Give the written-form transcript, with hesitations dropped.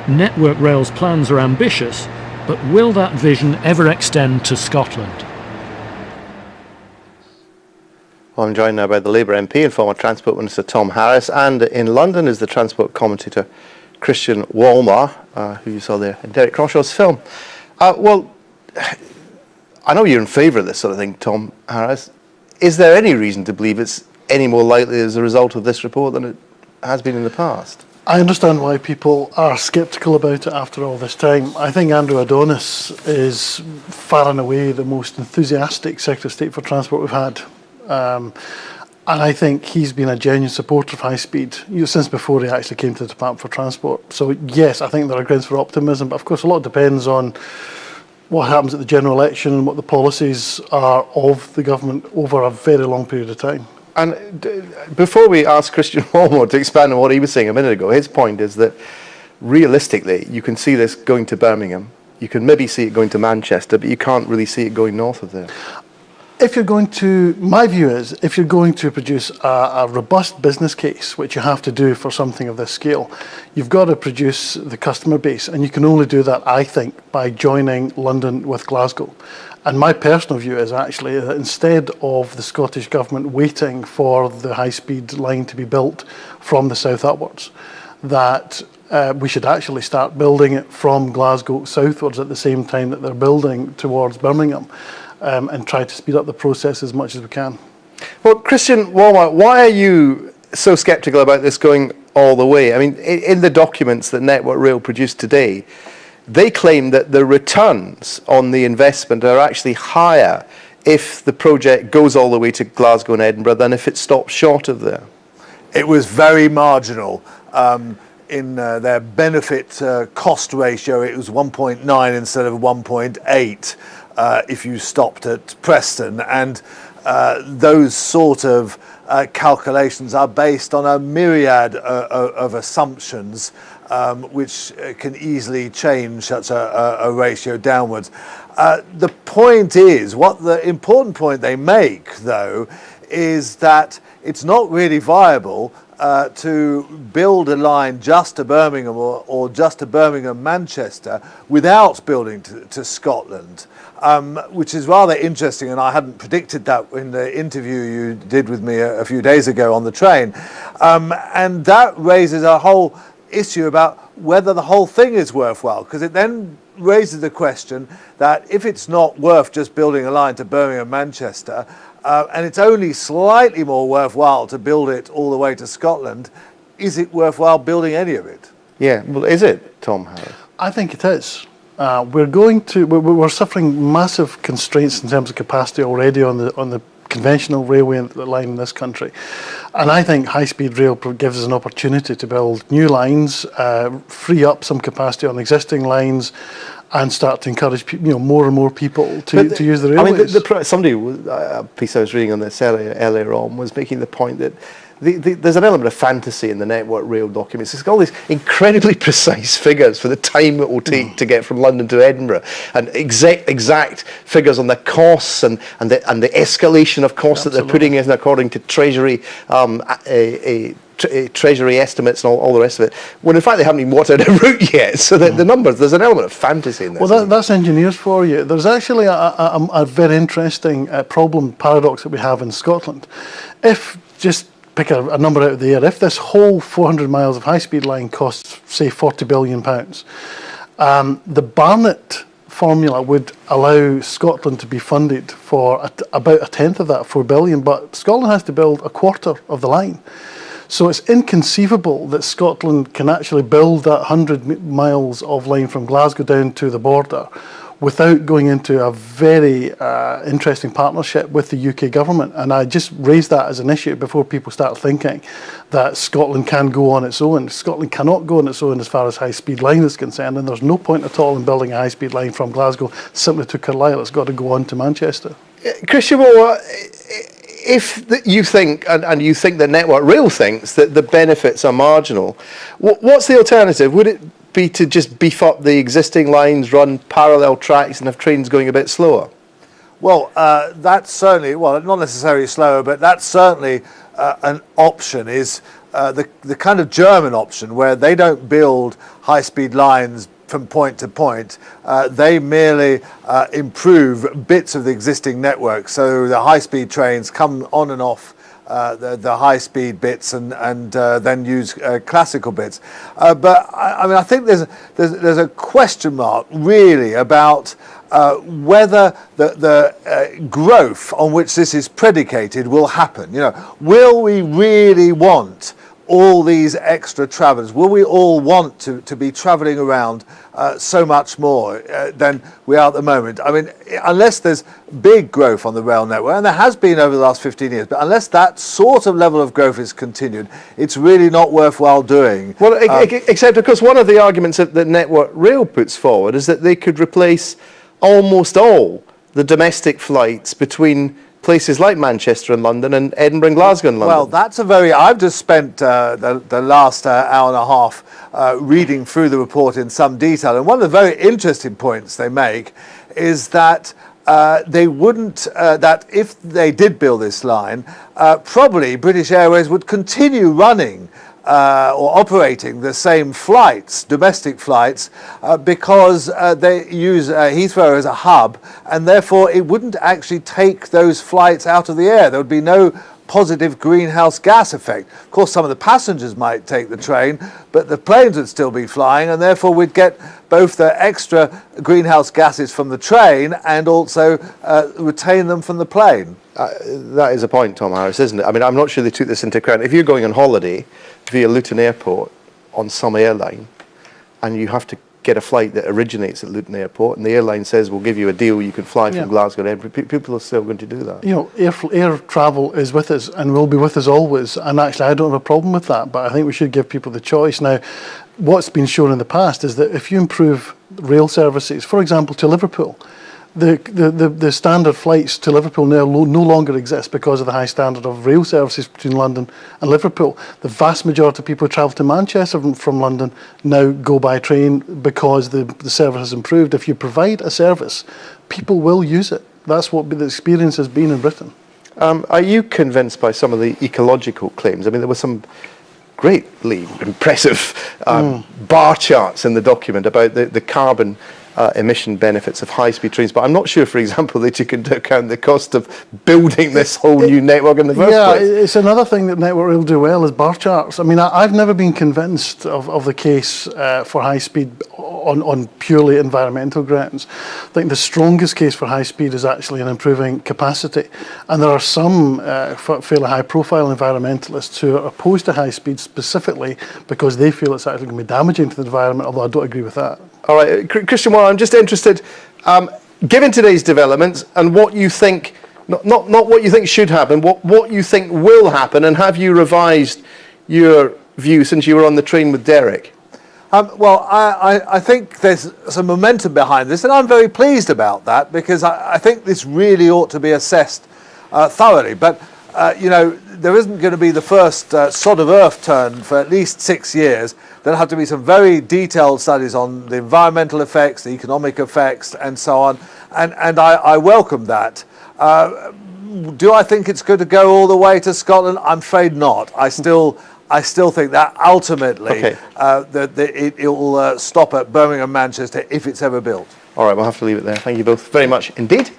Network Rail's plans are ambitious, but will that vision ever extend to Scotland? Well, I'm joined now by the Labour MP and former Transport Minister Tom Harris, and in London is the transport commentator Christian Wolmar, who you saw there in Derek Crawshaw's film. Well, I know you're in favour of this sort of thing, Tom Harris. Is there any reason to believe it's any more likely as a result of this report than it has been in the past? I understand why people are sceptical about it after all this time. I think Andrew Adonis is far and away the most enthusiastic Secretary of State for Transport we've had. And I think he's been a genuine supporter of high speed since before he actually came to the Department for Transport. So yes, I think there are grounds for optimism, but of course a lot depends on what happens at the general election and what the policies are of the government over a very long period of time. And before we ask Christian Wolmar to expand on what he was saying a minute ago, his point is that realistically you can see this going to Birmingham, you can maybe see it going to Manchester, but you can't really see it going north of there. If you're going to, my view is, if you're going to produce a robust business case, which you have to do for something of this scale, you've got to produce the customer base, and you can only do that, I think, by joining London with Glasgow. And my personal view is actually that instead of the Scottish Government waiting for the high-speed line to be built from the south upwards, that we should actually start building it from Glasgow southwards at the same time that they're building towards Birmingham, and try to speed up the process as much as we can. Well, Christian Wolmar, why are you so sceptical about this going all the way? I mean, in the documents that Network Rail produced today, they claim that the returns on the investment are actually higher if the project goes all the way to Glasgow and Edinburgh than if it stops short of there. It was very marginal. In their benefit cost ratio, it was 1.9 instead of 1.8 if you stopped at Preston. And those sort of calculations are based on a myriad of assumptions which can easily change such a ratio downwards. The point is, what the important point they make, though, is that it's not really viable to build a line just to Birmingham or just to Birmingham-Manchester without building to Scotland, which is rather interesting, and I hadn't predicted that in the interview you did with me a few days ago on the train. And that raises a whole issue about whether the whole thing is worthwhile, because it then raises the question that if it's not worth just building a line to Birmingham-Manchester, and it's only slightly more worthwhile to build it all the way to Scotland, is it worthwhile building any of it? Yeah, well, is it, Tom Harris? I think it is. We're suffering massive constraints in terms of capacity already on the conventional railway line in this country, and I think high-speed rail gives us an opportunity to build new lines, free up some capacity on existing lines, and start to encourage more and more people to use the railways. I mean, somebody, a piece I was reading on this earlier on, was making the point that there's an element of fantasy in the Network Rail documents. It's got all these incredibly precise figures for the time it will take to get from London to Edinburgh, and exact figures on the costs and the escalation of costs that they're putting in according to Treasury Treasury estimates and all the rest of it, when in fact they haven't even worked out a route yet. So the numbers, there's an element of fantasy in this. Well, that's engineers for you. There's actually a very interesting paradox that we have in Scotland. If, just pick a number out of the air, if this whole 400 miles of high-speed line costs, say, £40 billion, the Barnett formula would allow Scotland to be funded for about a tenth of that, £4 billion, but Scotland has to build a quarter of the line. So it's inconceivable that Scotland can actually build that 100 miles of line from Glasgow down to the border without going into a very interesting partnership with the UK government. And I just raised that as an issue before people start thinking that Scotland can go on its own. Scotland cannot go on its own as far as high-speed line is concerned, and there's no point at all in building a high-speed line from Glasgow simply to Carlisle. It's got to go on to Manchester. Christian Moore, if you think, and you think that Network Rail thinks that the benefits are marginal, what's the alternative? Would it be to just beef up the existing lines, run parallel tracks and have trains going a bit slower? Well, that's certainly, well, not necessarily slower, but that's certainly an option, is the kind of German option where they don't build high-speed lines from point to point, they merely improve bits of the existing network. So the high-speed trains come on and off the high-speed bits and then use classical bits. But I mean, I think there's a question mark really about whether the growth on which this is predicated will happen. You know, will we really want all these extra travellers? Will we all want to be travelling around so much more than we are at the moment? I mean, unless there's big growth on the rail network, and there has been over the last 15 years, but unless that sort of level of growth is continued, it's really not worthwhile doing. Well, except, of course, one of the arguments that the Network Rail puts forward is that they could replace almost all the domestic flights between places like Manchester and London and Edinburgh and Glasgow and London. Well, that's I've just spent the last hour and a half reading through the report in some detail, and one of the very interesting points they make is that they wouldn't, that if they did build this line, probably British Airways would continue running or operating the same flights, domestic flights, because they use Heathrow as a hub, and therefore it wouldn't actually take those flights out of the air. There would be no positive greenhouse gas effect. Of course, some of the passengers might take the train, but the planes would still be flying, and therefore we'd get both the extra greenhouse gases from the train and also retain them from the plane. That is a point, Tom Harris, isn't it? I mean, I'm not sure they took this into account. If you're going on holiday via Luton Airport on some airline, and you have to get a flight that originates at Luton Airport, and the airline says, we'll give you a deal, you can fly from Glasgow to Edinburgh, people are still going to do that. You know, air travel is with us and will be with us always, and actually I don't have a problem with that, but I think we should give people the choice. Now, what's been shown in the past is that if you improve rail services, for example, to Liverpool, the standard flights to Liverpool now no longer exist because of the high standard of rail services between London and Liverpool. The vast majority of people who travel to Manchester from London now go by train because the service has improved. If you provide a service, people will use it. That's what the experience has been in Britain. Are you convinced by some of the ecological claims? I mean, there were some greatly impressive bar charts in the document about the carbon emission benefits of high-speed trains, but I'm not sure, for example, they took into account the cost of building this whole new network in the first place. Yeah, it's another thing that Network Rail do well is bar charts. I mean, I've never been convinced of the case for high-speed on purely environmental grounds. I think the strongest case for high-speed is actually in improving capacity, and there are some fairly high-profile environmentalists who are opposed to high-speed specifically because they feel it's actually going to be damaging to the environment, although I don't agree with that. All right, Christian, well, I'm just interested, given today's developments and what you think, not what you think should happen, what you think will happen, and have you revised your view since you were on the train with Derek? Well, I think there's some momentum behind this, and I'm very pleased about that because I think this really ought to be assessed thoroughly. But, you know, there isn't going to be the first sod of earth turn for at least 6 years. There'll have to be some very detailed studies on the environmental effects, the economic effects, and so on. And I welcome that. Do I think it's going to go all the way to Scotland? I'm afraid not. I still think that ultimately it will stop at Birmingham, Manchester, if it's ever built. All right, we'll have to leave it there. Thank you both very much indeed.